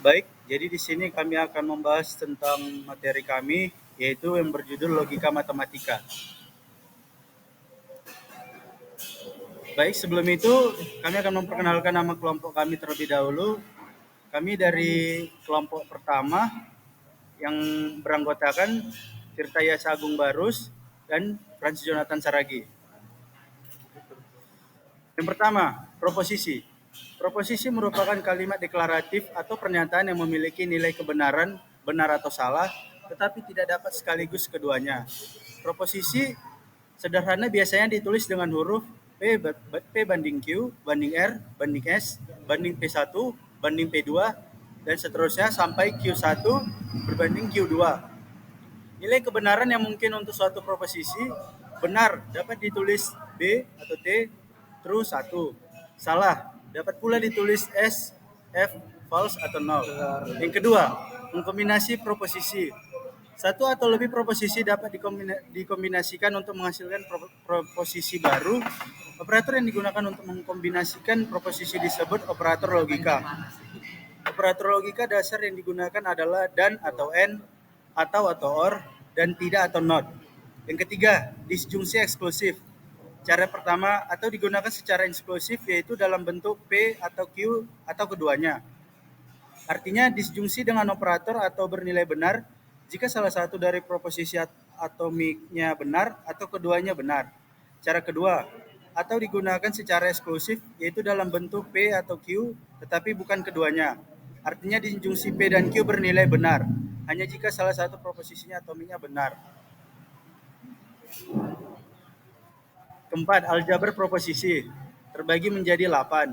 Baik, jadi di sini kami akan membahas tentang materi kami, yaitu yang berjudul Logika Matematika. Baik, sebelum itu kami akan memperkenalkan nama kelompok kami terlebih dahulu. Kami dari kelompok pertama yang beranggotakan Tirta Yasa Agung Barus dan Francis Jonathan Saragi. Yang pertama, proposisi. Proposisi merupakan kalimat deklaratif atau pernyataan yang memiliki nilai kebenaran, benar atau salah, tetapi tidak dapat sekaligus keduanya. Proposisi sederhana biasanya ditulis dengan huruf P banding Q, banding R, banding S, banding P1, banding P2, dan seterusnya sampai Q1 berbanding Q2. Nilai kebenaran yang mungkin untuk suatu proposisi benar dapat ditulis B atau T, true 1. Salah dapat pula ditulis S, F, false atau null. Yang kedua, mengkombinasi proposisi. Satu atau lebih proposisi dapat dikombinasikan untuk menghasilkan proposisi baru. Operator yang digunakan untuk mengkombinasikan proposisi disebut operator logika. Operator logika dasar yang digunakan adalah dan atau and, atau or, dan tidak atau not. Yang ketiga, disjungsi eksklusif. Cara pertama atau digunakan secara eksklusif yaitu dalam bentuk P atau Q atau keduanya. Artinya disjungsi dengan operator atau bernilai benar jika salah satu dari proposisi atomiknya benar atau keduanya benar. Cara kedua, atau digunakan secara eksklusif yaitu dalam bentuk P atau Q tetapi bukan keduanya. Artinya disjungsi P dan Q bernilai benar hanya jika salah satu proposisinya atomiknya benar. Keempat, aljabar proposisi terbagi menjadi 8.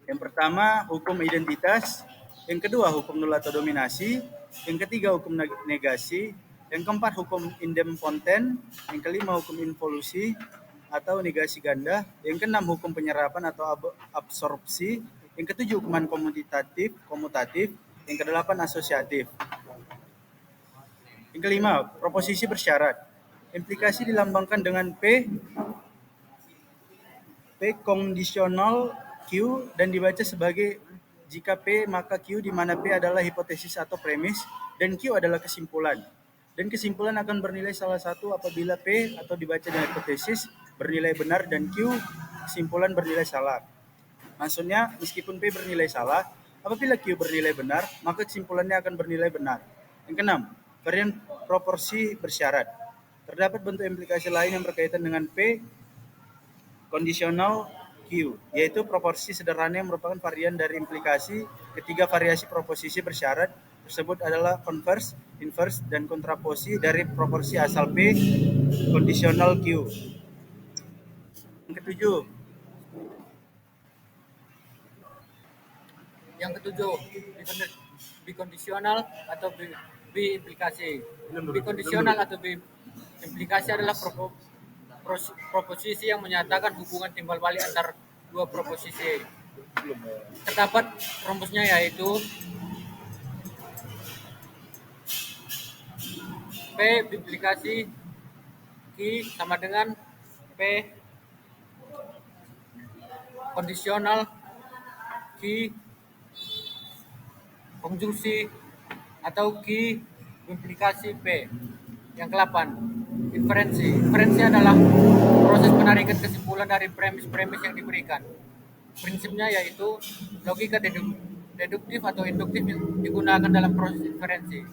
Yang pertama, hukum identitas. Yang kedua, hukum nul atau dominasi. Yang ketiga, hukum negasi. Yang keempat, hukum idempoten. Yang kelima, hukum involusi atau negasi ganda. Yang keenam, hukum penyerapan atau absorpsi. Yang ketujuh, hukuman komutatif. Yang kedelapan, asosiatif. Yang kelima, proposisi bersyarat. Implikasi dilambangkan dengan P kondisional Q dan dibaca sebagai jika P maka Q di mana P adalah hipotesis atau premis dan Q adalah kesimpulan. Dan kesimpulan akan bernilai salah satu apabila P atau dibaca dengan hipotesis bernilai benar dan Q kesimpulan bernilai salah. Maksudnya meskipun P bernilai salah, apabila Q bernilai benar, maka kesimpulannya akan bernilai benar. Yang keenam, varian proporsi bersyarat. Terdapat bentuk implikasi lain yang berkaitan dengan P kondisional Q, yaitu proporsi sederhana yang merupakan varian dari implikasi. Ketiga variasi proposisi bersyarat tersebut adalah converse, inverse, dan kontraposi dari proporsi asal P kondisional Q. Yang ketujuh, bikondisional atau biimplikasi. Bikondisional atau biimplikasi adalah proposisi yang menyatakan hubungan timbal balik antar dua proposisi. Terdapat rumusnya yaitu P biimplikasi Q sama dengan P kondisional Q konjungsi atau Q implikasi P. Yang ke-8, inferensi. Inferensi adalah proses penarikan kesimpulan dari premis-premis yang diberikan. Prinsipnya yaitu logika deduktif atau induktif yang digunakan dalam proses inferensi.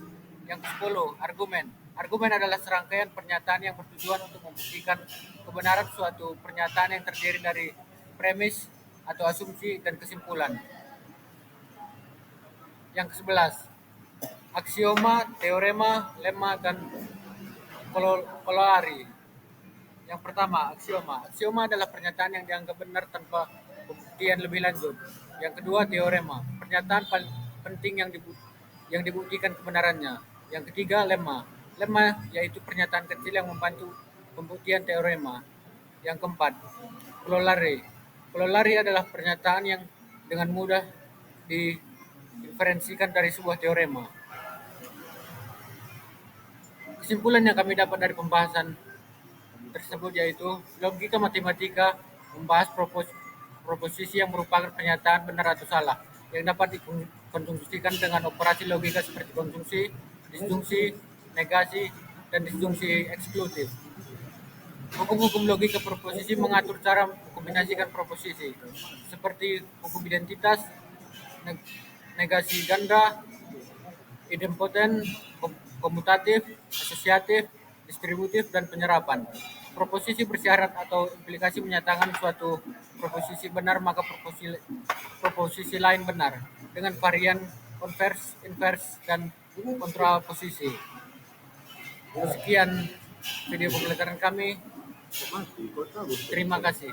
Yang ke-10, argumen. Argumen adalah serangkaian pernyataan yang bertujuan untuk membuktikan kebenaran suatu pernyataan yang terdiri dari premis atau asumsi dan kesimpulan. Yang ke-11, aksioma, teorema, lemma, dan corollary. Yang pertama, aksioma. Aksioma adalah pernyataan yang dianggap benar tanpa pembuktian lebih lanjut. Yang kedua, teorema. Pernyataan paling penting yang dibuktikan kebenarannya. Yang ketiga, lemma. Lemma yaitu pernyataan kecil yang membantu pembuktian teorema. Yang keempat, corollary. Corollary adalah pernyataan yang dengan mudah diinferensikan dari sebuah teorema. Kesimpulan yang kami dapat dari pembahasan tersebut yaitu logika matematika membahas proposisi yang merupakan pernyataan benar atau salah. yang dapat dikonjungsikan dengan operasi logika seperti konjungsi, disjungsi, negasi, dan disjungsi eksklusif. Hukum-hukum logika proposisi mengatur cara mengkombinasikan proposisi, seperti hukum identitas, negasi ganda, idempoten, komutatif, asosiatif, distributif, dan penyerapan. Proposisi bersyarat atau implikasi menyatakan suatu proposisi benar, maka proposisi lain benar, dengan varian konvers, invers, dan kontraposisi. Sekian video pembelajaran kami. Terima kasih.